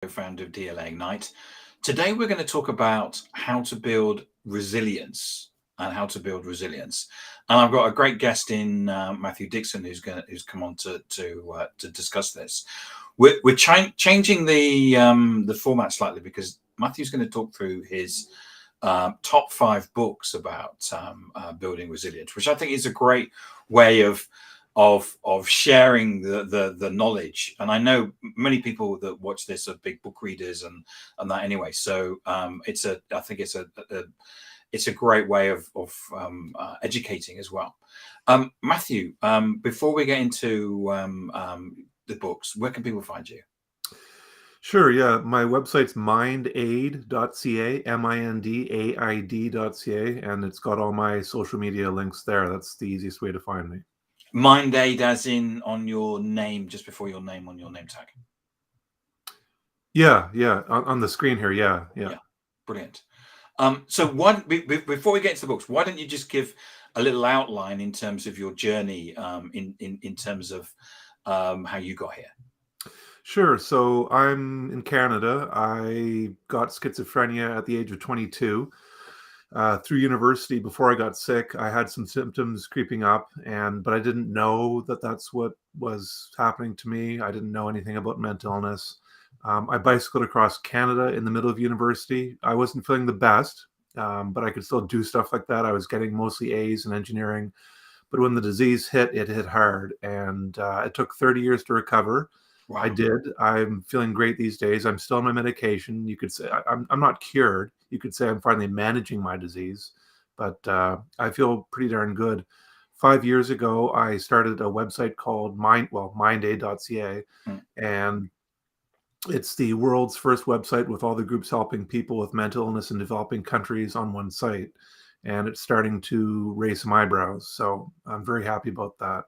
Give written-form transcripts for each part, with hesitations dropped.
co-founder of DLA Ignite. Today, we're going to talk about how to build resilience and how to build resilience. And I've got a great guest in Matthew Dickson who's come on to discuss this. We're changing the format slightly because Matthew's going to talk through his top 5 books about building resilience, which I think is a great way of sharing the knowledge. And I know many people that watch this are big book readers and that anyway. So I think it's a great way of educating as well. Matthew, before we get into the books, where can people find you? Sure, yeah. My website's mindaid.ca, mindaid.ca, and it's got all my social media links there. That's the easiest way to find me. Mindaid as in on your name, just before your name on your name tag. Yeah, on the screen here, yeah. Brilliant. So before we get into the books, why don't you just give a little outline in terms of your journey, in terms of how you got here? Sure. So I'm in Canada. I got schizophrenia at the age of 22. Through university, before I got sick, I had some symptoms creeping up, but I didn't know that that's what was happening to me. I didn't know anything about mental illness. I bicycled across Canada in the middle of university. I wasn't feeling the best, but I could still do stuff like that. I was getting mostly A's in engineering. But when the disease hit, it hit hard, and it took 30 years to recover. Wow. I did. I'm feeling great these days. I'm still on my medication. You could say I'm not cured. You could say I'm finally managing my disease, but I feel pretty darn good. 5 years ago, I started a website called mindaid.ca, and it's the world's first website with all the groups helping people with mental illness in developing countries on one site. And it's starting to raise some eyebrows. So I'm very happy about that.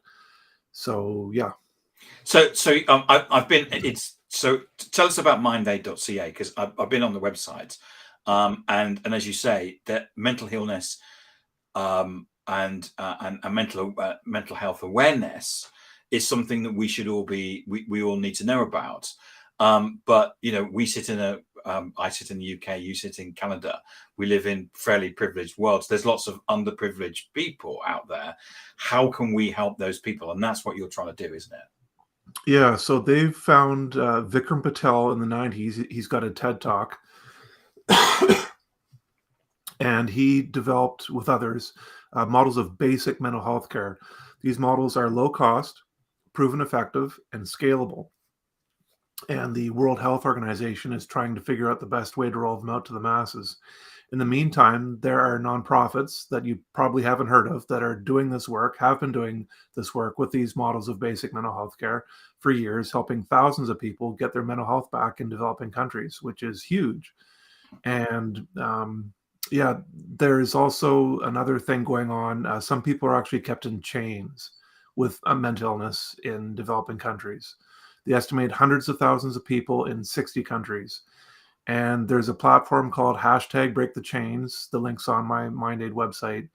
So, yeah. So tell us about mindaid.ca, because I've been on the website, and as you say, that mental illness and mental health awareness is something that we should all we all need to know about. But we sit in I sit in the UK, you sit in Canada. We live in fairly privileged worlds. There's lots of underprivileged people out there. How can we help those people? And that's what you're trying to do, isn't it? Yeah, so they've found Vikram Patel in the 90s. He's got a TED Talk. And he developed with others models of basic mental health care. These models are low cost, proven effective, and scalable. And the World Health Organization is trying to figure out the best way to roll them out to the masses. In the meantime, there are nonprofits that you probably haven't heard of that are doing this work, have been doing this work with these models of basic mental health care for years, helping thousands of people get their mental health back in developing countries, which is huge. And there's also another thing going on. Some people are actually kept in chains with a mental illness in developing countries. They estimate hundreds of thousands of people in 60 countries. And there's a platform called #BreakTheChains. The link's on my Mindaid website.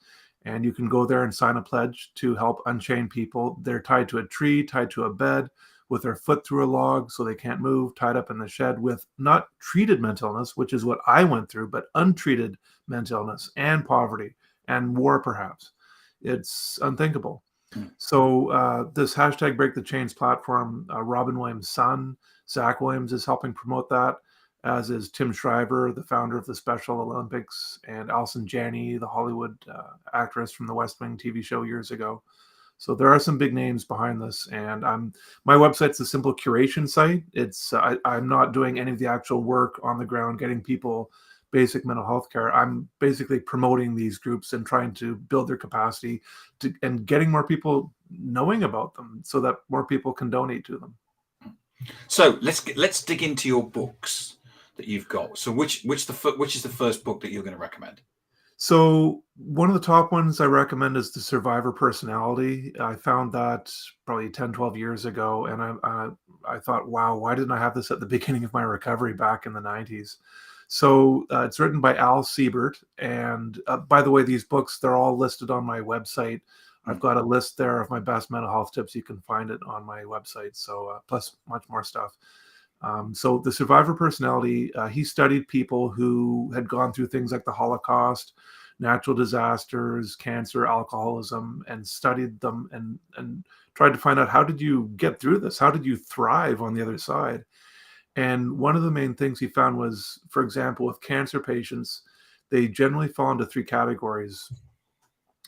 And you can go there and sign a pledge to help unchain people. They're tied to a tree, tied to a bed, with their foot through a log so they can't move, tied up in the shed with not treated mental illness, which is what I went through, but untreated mental illness and poverty and war, perhaps. It's unthinkable. So this #BreakTheChains platform, Robin Williams' son, Zach Williams, is helping promote that, as is Tim Shriver, the founder of the Special Olympics, and Alison Janney, the Hollywood actress from the West Wing TV show years ago. So there are some big names behind this, and my website's a simple curation site. I'm not doing any of the actual work on the ground, getting people basic mental health care. I'm basically promoting these groups and trying to build their capacity and getting more people knowing about them so that more people can donate to them. So let's dig into your books that you've got. So which is the first book that you're going to recommend? So one of the top ones I recommend is The Survivor Personality. I found that probably 10, 12 years ago, and I thought, wow, why didn't I have this at the beginning of my recovery back in the 90s? So it's written by Al Siebert. And by the way, these books, they're all listed on my website. I've got a list there of my best mental health tips. You can find it on my website. So plus much more stuff. So the survivor personality, he studied people who had gone through things like the Holocaust, natural disasters, cancer, alcoholism, and studied them and tried to find out, how did you get through this? How did you thrive on the other side? And one of the main things he found was, for example, with cancer patients, they generally fall into three categories.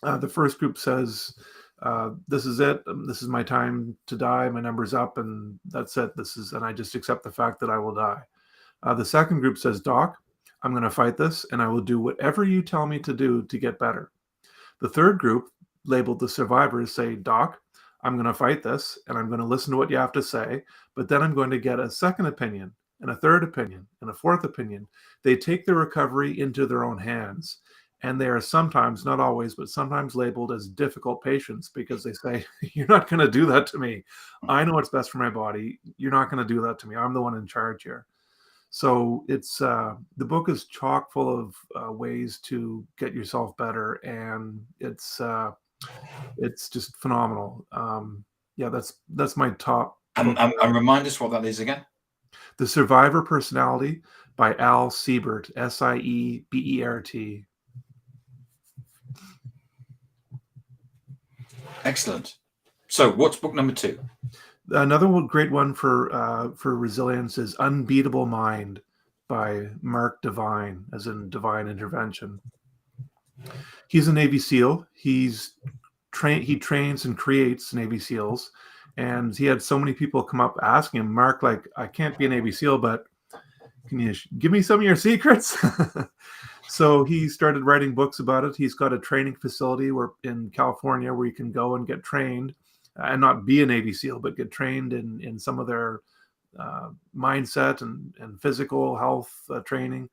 The first group says, this is it. This is my time to die. My number's up, and that's it. And I just accept the fact that I will die. The second group says, Doc, I'm going to fight this, and I will do whatever you tell me to do to get better. The third group, labeled the survivors, say, Doc, I'm going to fight this, and I'm going to listen to what you have to say, but then I'm going to get a second opinion, and a third opinion, and a fourth opinion. They take their recovery into their own hands. And they are sometimes, not always, but sometimes labeled as difficult patients, because they say, you're not going to do that to me. I know what's best for my body. You're not going to do that to me. I'm the one in charge here. So it's the book is chock full of ways to get yourself better, and it's just phenomenal. Yeah, that's my top book. And remind us what that is again. The Survivor Personality by Al Siebert, Siebert. Excellent. So what's book number 2? Another great one for resilience is Unbeatable Mind by Mark Divine, as in divine intervention. He's a Navy SEAL. He trains and creates Navy SEALs, and he had so many people come up asking him, Mark, like, I can't be a Navy SEAL, but can you give me some of your secrets? So he started writing books about it. He's got a training facility in California where you can go and get trained, and not be a Navy SEAL, but get trained in some of their mindset and physical health training.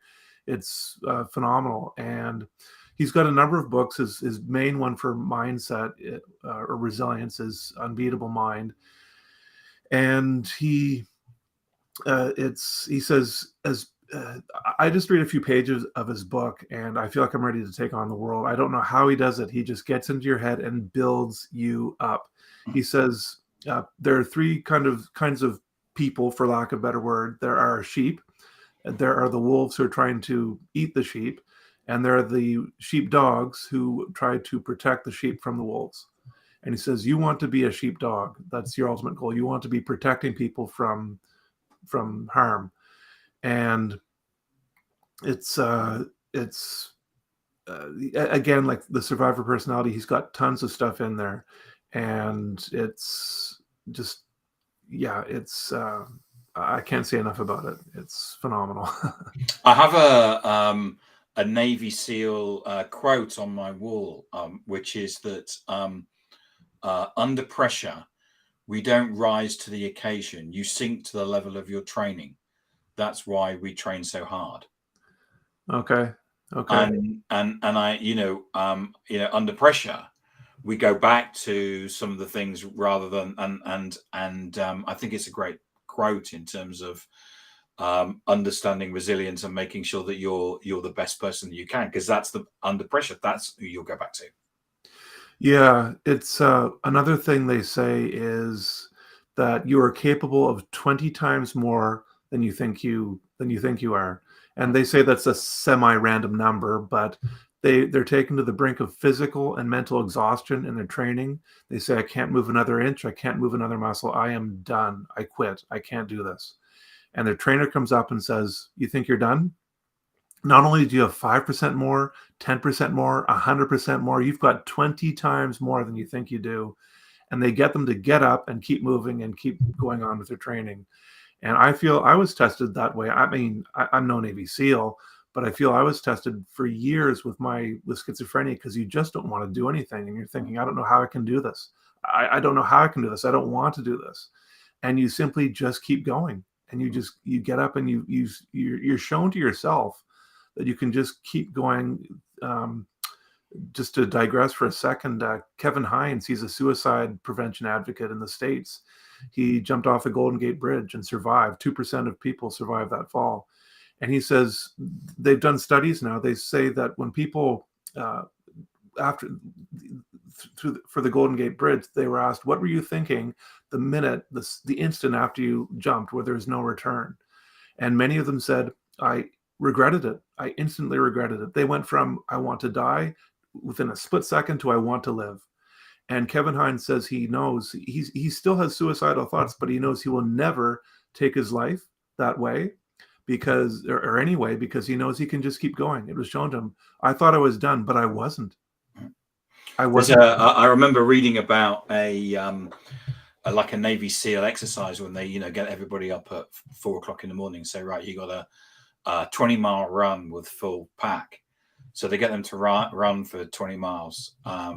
It's phenomenal. And he's got a number of books. His main one for mindset or resilience is Unbeatable Mind. And he says, I just read a few pages of his book, and I feel like I'm ready to take on the world. I don't know how he does it. He just gets into your head and builds you up. He says there are three kinds of people, for lack of a better word. There are sheep, there are the wolves who are trying to eat the sheep, and there are the sheep dogs who try to protect the sheep from the wolves. And he says, you want to be a sheepdog. That's your ultimate goal. You want to be protecting people from harm. And it's again, like the survivor personality, he's got tons of stuff in there, and it's just, yeah, it's I can't say enough about it. It's phenomenal. I have a Navy SEAL quote on my wall, which is that under pressure, we don't rise to the occasion. You sink to the level of your training. That's why we train so hard. Okay. And I, under pressure, we go back to some of the things rather than and I think it's a great quote in terms of understanding resilience and making sure that you're the best person that you can, because that's the under pressure. That's who you'll go back to. Yeah, it's another thing they say is that you are capable of 20 times more than you think you are. And they say that's a semi-random number, but they're taken to the brink of physical and mental exhaustion in their training. They say, I can't move another inch, I can't move another muscle, I am done, I quit, I can't do this. And their trainer comes up and says, you think you're done? Not only do you have 5% more, 10% more, 100% more, you've got 20 times more than you think you do. And they get them to get up and keep moving and keep going on with their training. And I feel I was tested that way. I mean, I'm no Navy SEAL, but I feel I was tested for years with schizophrenia, because you just don't want to do anything. And you're thinking, I don't know how I can do this. I don't know how I can do this. I don't want to do this. And you simply just keep going. And you get up and you're shown to yourself that you can just keep going. Just to digress for a second, Kevin Hines, he's a suicide prevention advocate in the States. He jumped off the Golden Gate Bridge and survived. 2% of people survived that fall. And he says they've done studies now. They say that when people after for the Golden Gate Bridge, they were asked, what were you thinking the instant after you jumped where there's no return? And many of them said, I regretted it. I instantly regretted it. They went from I want to die within a split second to I want to live. And Kevin Hines says he knows he still has suicidal thoughts, but he knows he will never take his life that way or anyway, because he knows he can just keep going. It was shown to him. I thought I was done, but I wasn't. I remember reading about like a Navy SEAL exercise when they, get everybody up at 4 o'clock in the morning and say, right, you got a 20-mile run with full pack. So they get them to run for 20 miles, they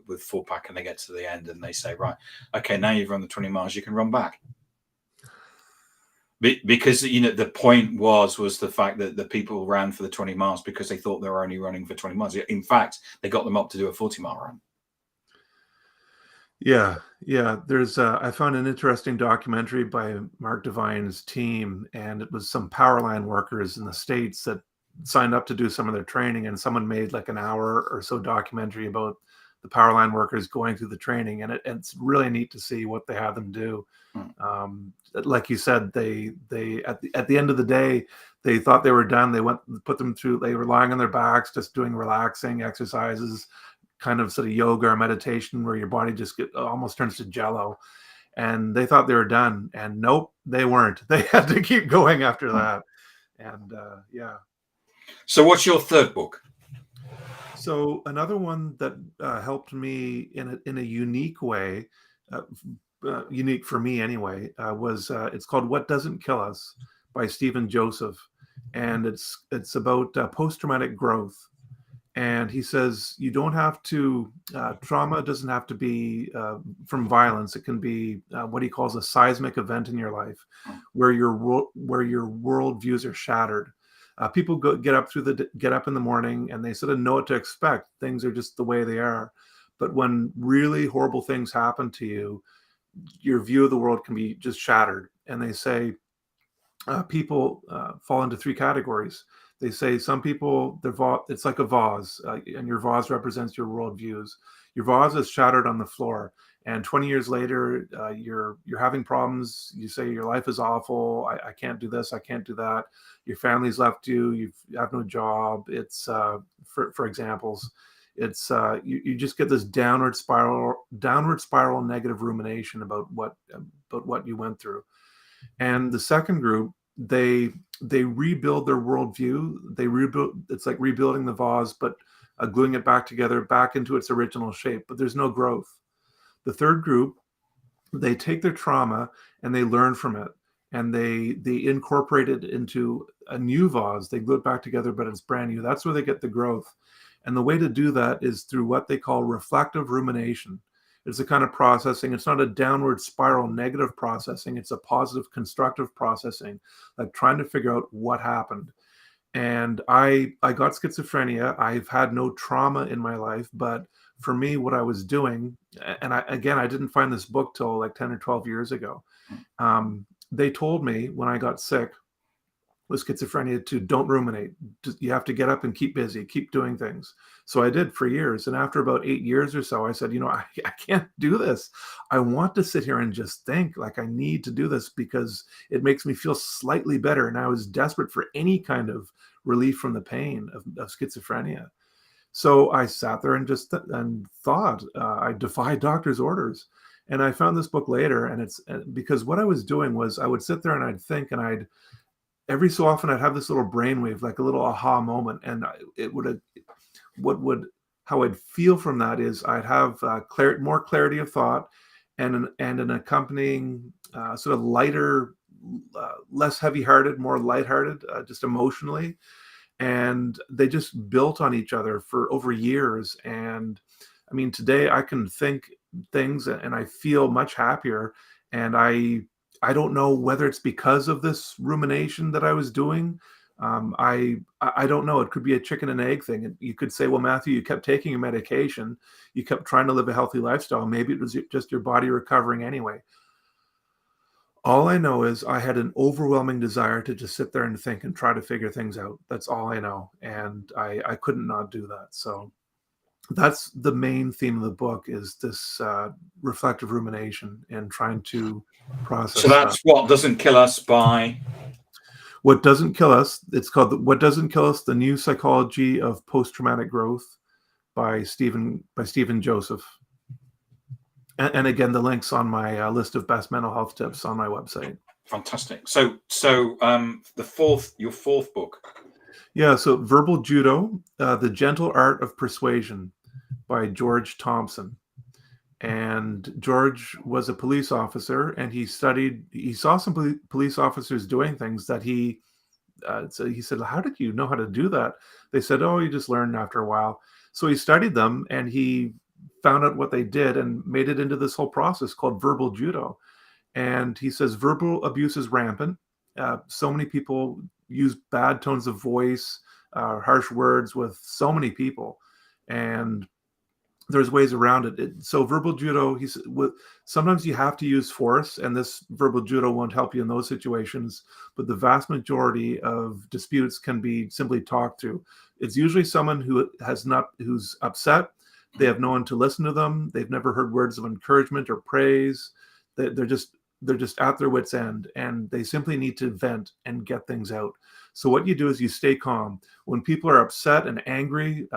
with full pack, and they get to the end and they say, right, okay, now you've run the 20 miles, you can run back. Because the point was the fact that the people ran for the 20 miles because they thought they were only running for 20 miles. In fact, they got them up to do a 40-mile run. Yeah. There's I found an interesting documentary by Mark Devine's team, and it was some power line workers in the States that signed up to do some of their training, and someone made like an hour or so documentary about the power line workers going through the training, and it's really neat to see what they had them do. Like you said, they at the end of the day, they thought they were done. They put them through. They were lying on their backs, just doing relaxing exercises, kind of sort of yoga or meditation, where your body just almost turns to jello. And they thought they were done, and nope, they weren't. They had to keep going after that. And yeah. So, what's your third book? So another one that helped me in a unique way. Unique for me anyway, was it's called What Doesn't Kill Us by Stephen Joseph, and it's about post-traumatic growth. And he says you don't have to trauma doesn't have to be from violence. It can be what he calls a seismic event in your life, where your worldviews are shattered. People get up in the morning and they sort of know what to expect. Things are just the way they are, but when really horrible things happen to you, your view of the world can be just shattered. And they say people fall into three categories. They say some people, it's like a vase, and your vase represents your worldviews. Your vase is shattered on the floor, and 20 years later, you're having problems. You say your life is awful. I can't do this. I can't do that. Your family's left you. You have no job. It's for examples. It's you just get this downward spiral negative rumination about what you went through. And the second group, they rebuild their worldview. It's like rebuilding the vase, but gluing it back together, back into its original shape, but there's no growth. The third group, they take their trauma and they learn from it, and they incorporate it into a new vase. They glue it back together, but it's brand new. That's where they get the growth. And the way to do that is through what they call reflective rumination. It's a kind of processing. It's not a downward spiral negative processing. It's a positive constructive processing, like trying to figure out what happened. And I got schizophrenia. I've had no trauma in my life, but for me, what I was doing, and I didn't find this book till like 10 or 12 years ago. They told me when I got sick with schizophrenia to don't ruminate. You have to get up and keep busy, keep doing things. So I did for years. And after about 8 years or so, I said, I can't do this. I want to sit here and just think. Like, I need to do this because it makes me feel slightly better. And I was desperate for any kind of relief from the pain of schizophrenia. So I sat there and just thought, I defied doctor's orders. And I found this book later, and it's because what I was doing was I would sit there and I'd think, and every so often I'd have this little brainwave, like a little aha moment. And how I'd feel from that is I'd have more clarity of thought and an accompanying sort of lighter, less heavy-hearted, more lighthearted, just emotionally. And they just built on each other for over years. And I mean, today I can think things and I feel much happier. And I don't know whether it's because of this rumination that I was doing. I don't know. It could be a chicken and egg thing. And you could say, well, Matthew, you kept taking your medication. You kept trying to live a healthy lifestyle. Maybe it was just your body recovering anyway. All I know is I had an overwhelming desire to just sit there and think and try to figure things out. That's all I know. And I couldn't not do that. So that's the main theme of the book, is this reflective rumination and trying to So process stuff. that's what doesn't kill us by. What Doesn't Kill Us, it's called What Doesn't Kill Us, The New Psychology of Post-Traumatic Growth by Stephen Joseph. And again, the link's on my list of best mental health tips on my website. Fantastic. So your fourth book. Yeah, so Verbal Judo, The Gentle Art of Persuasion by George Thompson. And George was a police officer, and he saw some police officers doing things that so he said, how did you know how to do that? They said, oh, you just learn after a while. So he studied them, and he found out what they did and made it into this whole process called verbal judo. And he says verbal abuse is rampant. So many people use bad tones of voice, harsh words with so many people, and there's ways around it. So verbal judo, sometimes you have to use force, and this verbal judo won't help you in those situations, but the vast majority of disputes can be simply talked through. It's usually someone who's upset. They have no one to listen to them. They've never heard words of encouragement or praise. They're just at their wits' end, and they simply need to vent and get things out. So what you do is you stay calm. When people are upset and angry,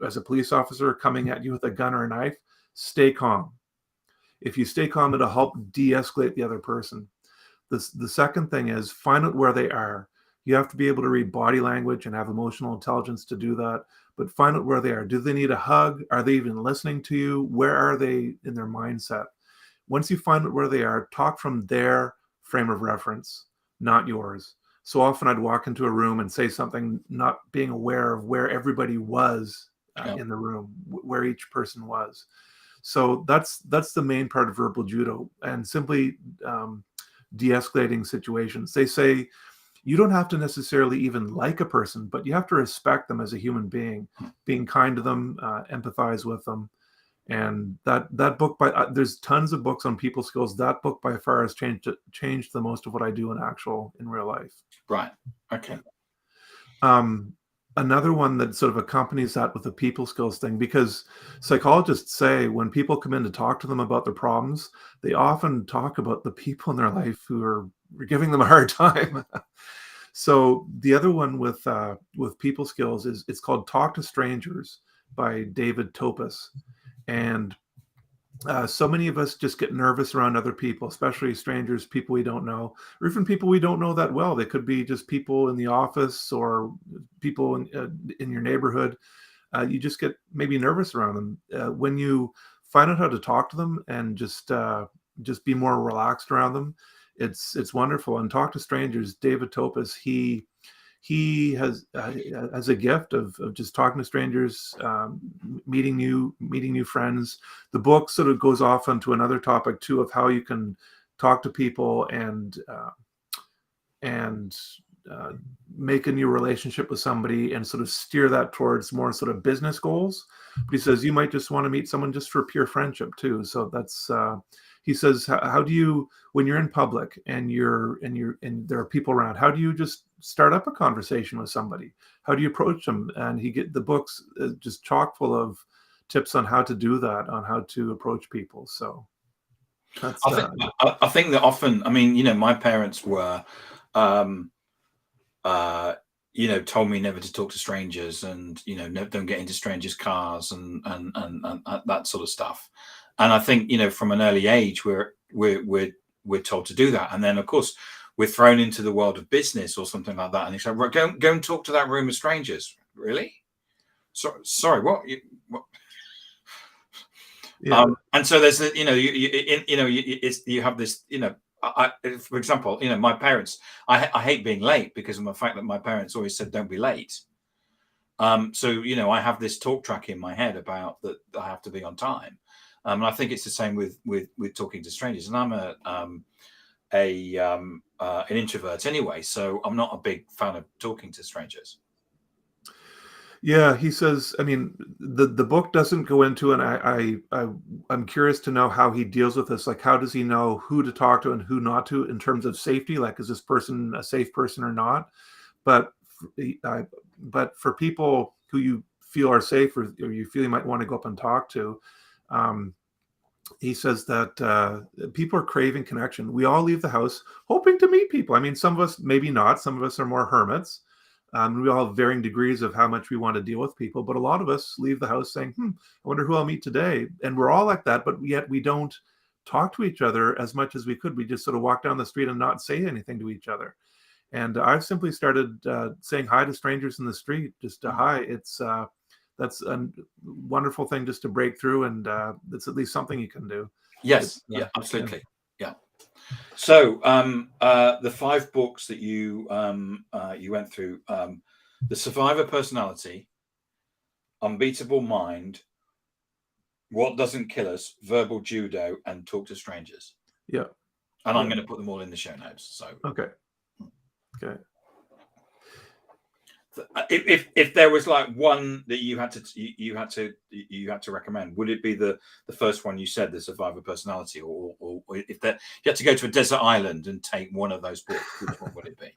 as a police officer coming at you with a gun or a knife, stay calm. If you stay calm, it'll help de-escalate the other person. The second thing is find out where they are. You have to be able to read body language and have emotional intelligence to do that, but find out where they are. Do they need a hug? Are they even listening to you? Where are they in their mindset? Once you find out where they are, talk from their frame of reference, not yours. So often I'd walk into a room and say something, not being aware of where everybody was in the room, where each person was. So that's the main part of verbal judo, and simply de-escalating situations. They say you don't have to necessarily even like a person, but you have to respect them as a human being, being kind to them, empathize with them. And that book, there's tons of books on people skills. That book by far has changed the most of what I do in real life. Right. Okay. Another one that sort of accompanies that with the people skills thing, because psychologists say when people come in to talk to them about their problems, they often talk about the people in their life who are giving them a hard time. So the other one with people skills it's called Talk to Strangers by David Topus. And so many of us just get nervous around other people, especially strangers, people we don't know, or even people we don't know that well. They could be just people in the office or people in your neighborhood. You just get maybe nervous around them. When you find out how to talk to them and just be more relaxed around them, it's wonderful. And Talk to Strangers, David Topus, he has a gift of just talking to strangers, meeting new friends. The book sort of goes off onto another topic too, of how you can talk to people and make a new relationship with somebody and sort of steer that towards more sort of business goals. But he says you might just want to meet someone just for pure friendship too. So that's he says, how do you, when you're in public and there are people around, how do you just start up a conversation with somebody? How do you approach them? And the book's just chock full of tips on how to do that, on how to approach people. So that's I think that often, I mean, my parents were told me never to talk to strangers, and don't get into strangers' cars and that sort of stuff. And I think from an early age we're told to do that, and then of course we're thrown into the world of business or something like that, and they say, right, go and talk to that room of strangers. Really? Sorry, what? Yeah. And so there's you have this for example, my parents, I hate being late because of the fact that my parents always said don't be late. So I have this talk track in my head about that I have to be on time. And I think it's the same with talking to strangers. And I'm an introvert anyway, so I'm not a big fan of talking to strangers. Yeah, he says, I mean, the book doesn't go into, and I'm curious to know how he deals with this. Like, how does he know who to talk to and who not to in terms of safety? Like, is this person a safe person or not? But but for people who you feel are safe, or you feel you might want to go up and talk to, um, he says that people are craving connection. We all leave the house hoping to meet people. I mean, some of us maybe not. Some of us are more hermits. We all have varying degrees of how much we want to deal with people, but a lot of us leave the house saying, I wonder who I'll meet today. And we're all like that, but yet we don't talk to each other as much as we could. We just sort of walk down the street and not say anything to each other. And I've simply started saying hi to strangers in the street, just hi. That's a wonderful thing just to break through, and it's at least something you can do. Yes, yeah, absolutely. Yeah. So the 5 books that you went through, The Survivor Personality, Unbeatable Mind, What Doesn't Kill Us, Verbal Judo, and Talk to Strangers. Yeah. And I'm going to put them all in the show notes. So okay. If there was like one that you had to recommend, would it be the first one you said, The Survivor Personality, or if you had to go to a desert island and take one of those books, which one would it be?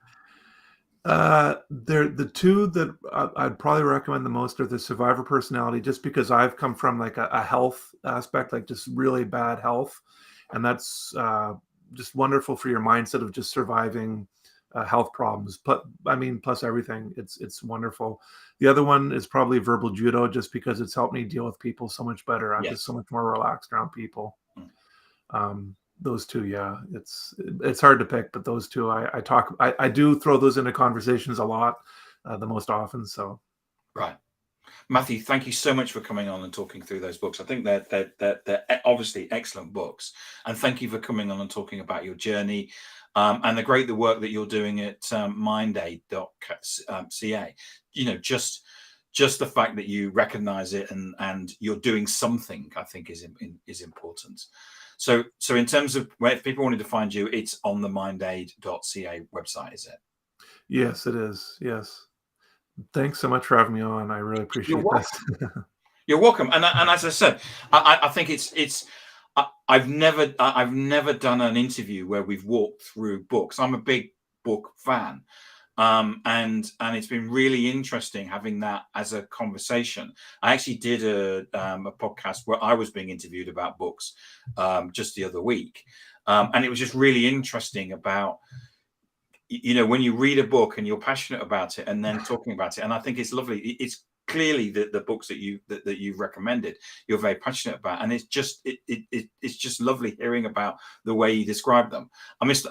They're the two that I'd probably recommend the most are The Survivor Personality, just because I've come from like a health aspect, like just really bad health, and that's just wonderful for your mindset of just surviving health problems. But I mean, plus everything, it's wonderful. The other one is probably Verbal Judo, just because it's helped me deal with people so much better. I'm just so much more relaxed around people. Those two, yeah, it's hard to pick, but those two, I do throw those into conversations a lot, the most often. So, right, Matthew, thank you so much for coming on and talking through those books. I think they're obviously excellent books, and thank you for coming on and talking about your journey. And the work that you're doing at mindaid.ca. Just the fact that you recognize it and you're doing something, I think is important. So in terms of if people wanted to find you, it's on the mindaid.ca website, is it? Yes, it is. Yes. Thanks so much for having me on. I really appreciate this. You're welcome. And as I said, I think I've never done an interview where we've walked through books. I'm a big book fan, and it's been really interesting having that as a conversation. I actually did a podcast where I was being interviewed about books just the other week, and it was just really interesting about when you read a book and you're passionate about it and then talking about it. And I think it's lovely. It's clearly the books that you've recommended, you're very passionate about, and it's just lovely hearing about the way you describe them. I must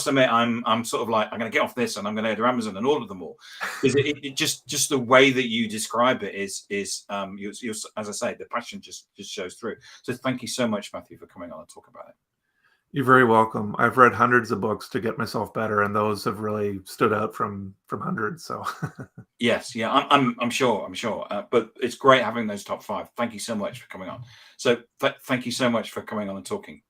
admit, I'm sort of like, I'm going to get off this and I'm going to go to Amazon and order them all, because it just the way that you describe it is you're, as I say, the passion just shows through. So thank you so much, Matthew, for coming on and talk about it. You're very welcome. I've read hundreds of books to get myself better, and those have really stood out from hundreds. So yes, yeah, I'm sure. But it's great having those top 5. Thank you so much for coming on. So thank you so much for coming on and talking.